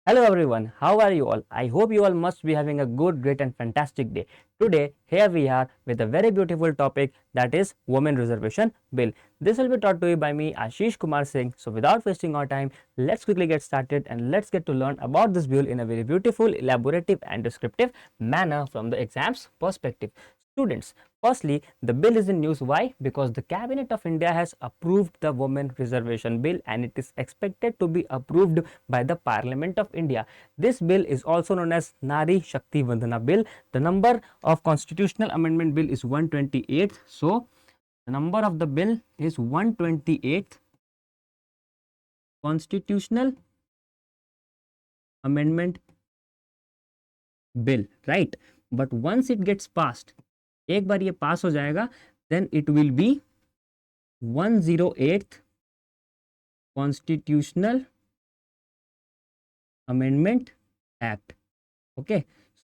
Hello everyone, how are you all? I hope you all must be having a good, great and fantastic day. Today, here we are with a very beautiful topic, that is Women Reservation Bill. This will be taught to you by me, Ashish Kumar Singh. So without wasting our time, let's quickly get started and let's get to learn about this bill in a very beautiful, elaborative and descriptive manner from the exam's perspective. Students, firstly, the bill is in news. Why? Because the Cabinet of India has approved the Women Reservation Bill and it is expected to be approved by the Parliament of India. This bill is also known as Nari Shakti Vandana Bill. The number of Constitutional Amendment Bill is 128. So, the number of the bill is 128th Constitutional Amendment Bill, right? But once it gets passed, एक बार ये पास हो जाएगा, then it will be 108th Constitutional Amendment Act. Okay,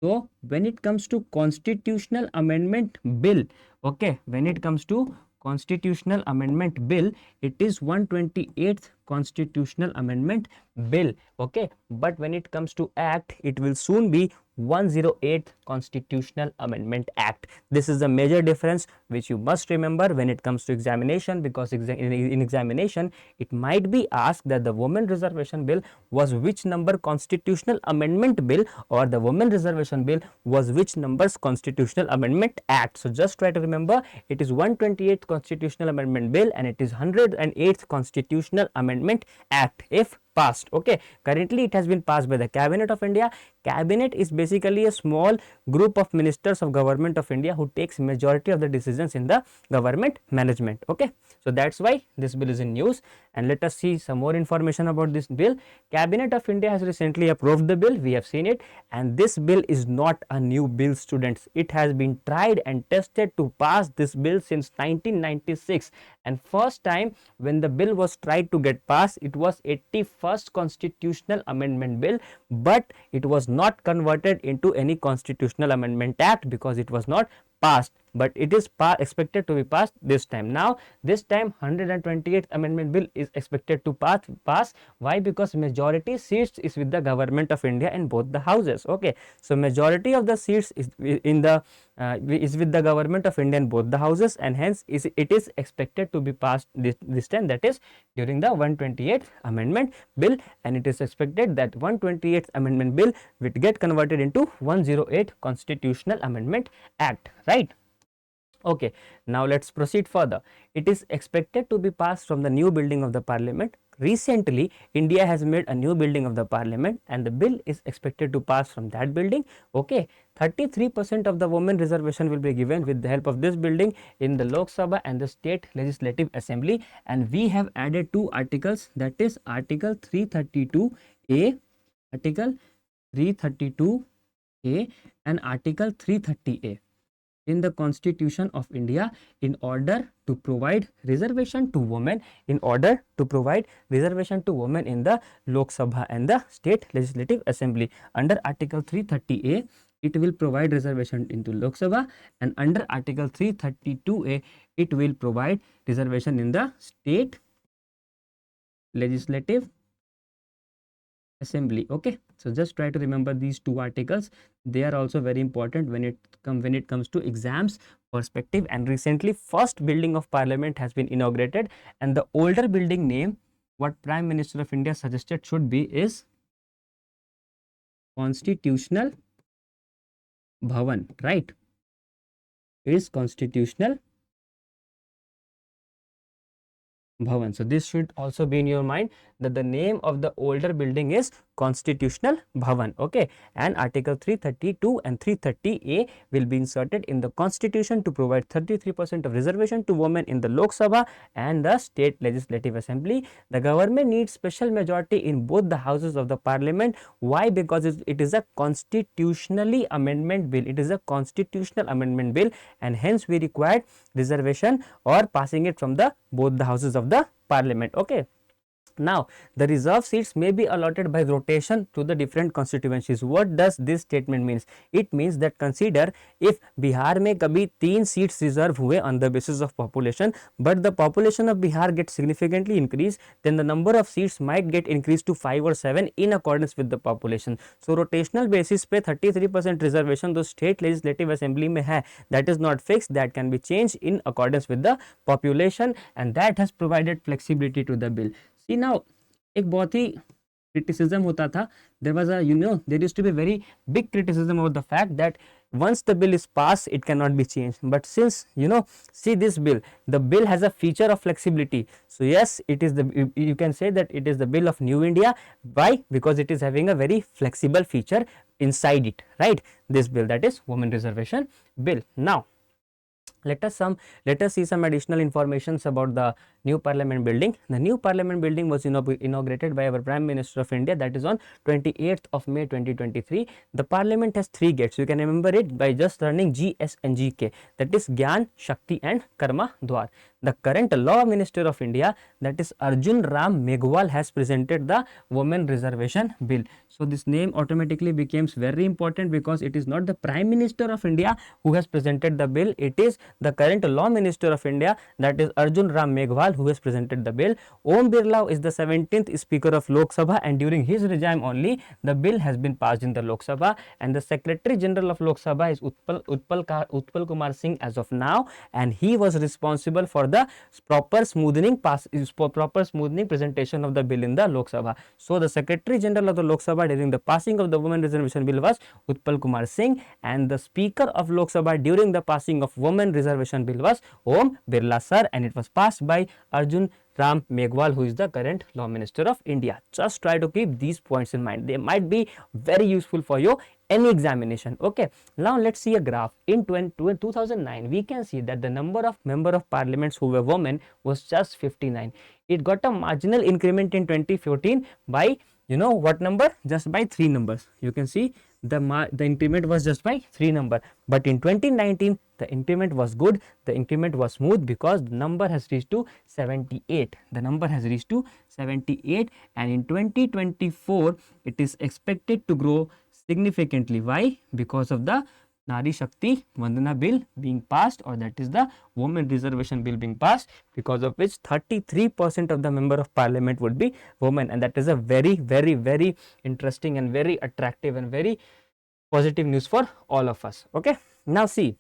so when it comes to Constitutional Amendment Bill, okay, when it comes to Constitutional Amendment Bill, it is 128th Constitutional Amendment Bill. Okay, but when it comes to Act, it will soon be 108th Constitutional Amendment Act. This is the major difference which you must remember when it comes to examination, because in examination it might be asked that the Women Reservation Bill was which number Constitutional Amendment Bill, or the Women Reservation Bill was which numbers Constitutional Amendment Act. So just try to remember, it is 128th Constitutional Amendment Bill and it is 108th Constitutional Amendment Act if passed. Okay, currently it has been passed by the Cabinet of India. Cabinet is basically a small group of ministers of Government of India who takes majority of the decisions in the government management. Okay, so that's why this bill is in news. And let us see some more information about this bill. Cabinet of India has recently approved the bill. We have seen it, and this bill is not a new bill, students. It has been tried and tested to pass this bill since 1996, and first time when the bill was tried to get passed, it was 81st Constitutional Amendment Bill, but it was not converted into any Constitutional Amendment Act because it was not passed, but it is expected to be passed this time. Now this time 128th Amendment Bill is expected to pass. Why? Because majority seats is with the Government of India in both the houses. Okay, so majority of the seats is in the is with the Government of India in both the houses, and hence it is expected to be passed this time, that is during the 128th Amendment Bill, and it is expected that 128th Amendment Bill will get converted into 108 Constitutional Amendment Act, right? Okay, now let's proceed further. It is expected to be passed from the new building of the Parliament. Recently, India has made a new building of the Parliament and the bill is expected to pass from that building. Okay, 33% of the women reservation will be given with the help of this building in the Lok Sabha and the State Legislative Assembly, and we have added two articles, that is Article 332A, Article 332A and Article 330A in the Constitution of India in order to provide reservation to women, in order to provide reservation to women in the Lok Sabha and the State Legislative Assembly. Under Article 330A, it will provide reservation into Lok Sabha, and under Article 332A, it will provide reservation in the State Legislative Assembly. Okay, so just try to remember these two articles. They are also very important when it comes to exams perspective. And recently first building of Parliament has been inaugurated, and the older building name what Prime Minister of India suggested should be is Constitutional Bhavan, right? Is Constitutional Bhavan. So this should also be in your mind that the name of the older building is Constitutional Bhavan. Okay, and Article 332 and 330A will be inserted in the Constitution to provide 33% of reservation to women in the Lok Sabha and the State Legislative Assembly. The government needs special majority in both the houses of the Parliament. Why? Because it is a constitutionally amendment bill. It is a constitutional amendment bill, and hence we required reservation or passing it from the both the houses of the Parliament. Okay, Now, the reserve seats may be allotted by rotation to the different constituencies. What does this statement means? It means that consider if Bihar में कभी 3 seats reserve हुए on the basis of population, but the population of Bihar gets significantly increased, then the number of seats might get increased to 5 or 7 in accordance with the population. So rotational basis पे 33% reservation जो state legislative assembly में है, that is not fixed, that can be changed in accordance with the population, and that has provided flexibility to the bill. See now, एक बहुत ही criticism होता था, there was a, there used to be very big criticism about the fact that once the bill is passed it cannot be changed, but since see this bill, the bill has a feature of flexibility. So yes, it is the, you can say that it is the bill of New India. Why? Because it is having a very flexible feature inside it, right? This bill, that is women reservation bill. Now let us see some additional informations about the new parliament building. The new parliament building was inaugurated by our Prime Minister of India, that is on 28th of May 2023. The parliament has 3 gates. You can remember it by just learning G, S and GK, that is Gyan, Shakti and Karma Dwar. The current law minister of India, that is Arjun Ram Meghwal, has presented the women reservation bill. So this name automatically becomes very important because it is not the Prime Minister of India who has presented the bill, it is the current law minister of India, that is Arjun Ram Meghwal, who has presented the bill. Om Birla is the 17th speaker of Lok Sabha, and during his regime only the bill has been passed in the Lok Sabha, and the Secretary General of Lok Sabha is Utpal Kumar Singh as of now, and he was responsible for the proper smoothing presentation of the bill in the Lok Sabha. So the Secretary General of the Lok Sabha during the passing of the women reservation bill was Utpal Kumar Singh, and the Speaker of Lok Sabha during the passing of women reservation bill was Om Birla sir, and it was passed by Arjun Ram Meghwal, who is the current law minister of India. Just try to keep these points in mind, they might be very useful for you any examination. Okay, now let's see a graph. In 2009 we can see that the number of member of parliaments who were women was just 59. It got a marginal increment in 2014 by what number? Just by 3 numbers. You can see the increment was just by 3 number, but in 2019 the increment was good, the increment was smooth, because the number has reached to 78. The number has reached to 78, and in 2024 it is expected to grow significantly. Why? Because of the Nari Shakti Vandana bill being passed, or that is the women reservation bill being passed, because of which 33% of the member of parliament would be women, and that is a very interesting and very attractive and very positive news for all of us. Okay, now see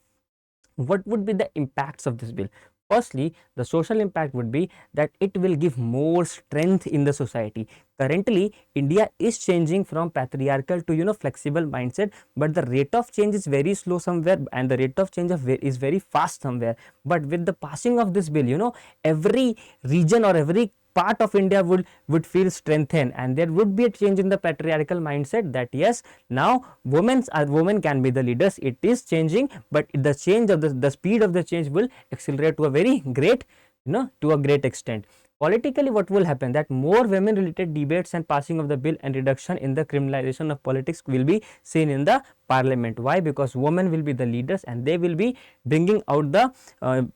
what would be the impacts of this bill. Firstly, the social impact would be that it will give more strength in the society. Currently, India is changing from patriarchal to flexible mindset, but the rate of change is very slow somewhere, and the rate of change is very fast somewhere. But with the passing of this bill, every region or every part of India would feel strengthened, and there would be a change in the patriarchal mindset that yes, now women can be the leaders. It is changing, but the change of the speed of the change will accelerate to a very great to a great extent. Politically, what will happen, that more women related debates and passing of the bill and reduction in the criminalization of politics will be seen in the parliament. Why? Because women will be the leaders, and they will be bringing out the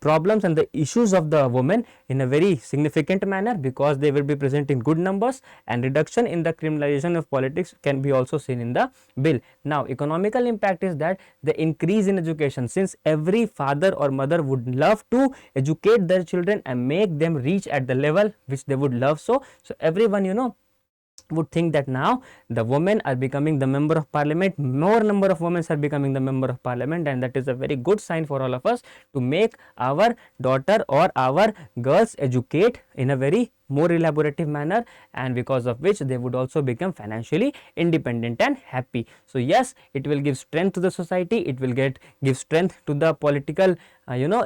problems and the issues of the women in a very significant manner, because they will be present in good numbers, and reduction in the criminalization of politics can be also seen in the bill. Now, economical impact is that the increase in education, since every father or mother would love to educate their children and make them reach at the level which they would love, so everyone would think that now the women are becoming the member of parliament, more number of women are becoming the member of parliament, and that is a very good sign for all of us to make our daughter or our girls educate in a very more elaborative manner, and because of which they would also become financially independent and happy. So yes, it will give strength to the society, it will give strength to the political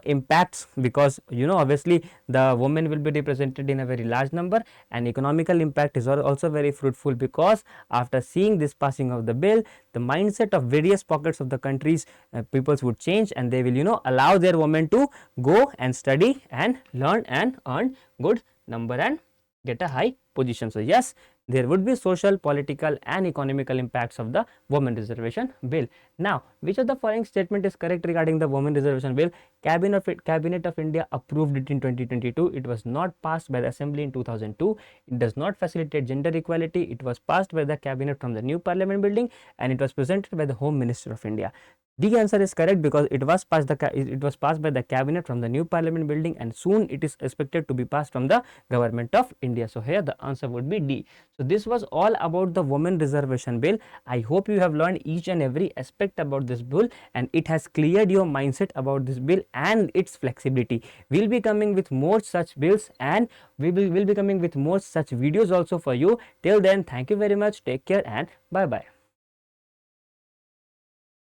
impacts, because obviously the women will be represented in a very large number, and economical impact is also very fruitful, because after seeing this passing of the bill, the mindset of various pockets of the country's peoples would change, and they will allow their women to go and study and learn and earn good number and get a high position. So yes, there would be social, political and economical impacts of the women reservation bill. Now, which of the following statement is correct regarding the women reservation bill? Cabinet of India approved it in 2022. It was not passed by the assembly in 2002. It does not facilitate gender equality. It was passed by the cabinet from the new parliament building, and it was presented by the Home Minister of India. The answer is correct because it was passed by the cabinet from the new parliament building, and soon it is expected to be passed from the government of India. So here the answer would be D. So this was all about the women reservation bill. I hope you have learned each and every aspect about this bill, and it has cleared your mindset about this bill and its flexibility. We'll be coming with more such bills, and we'll be coming with more such videos also for you. Till then, thank you very much. Take care and bye bye.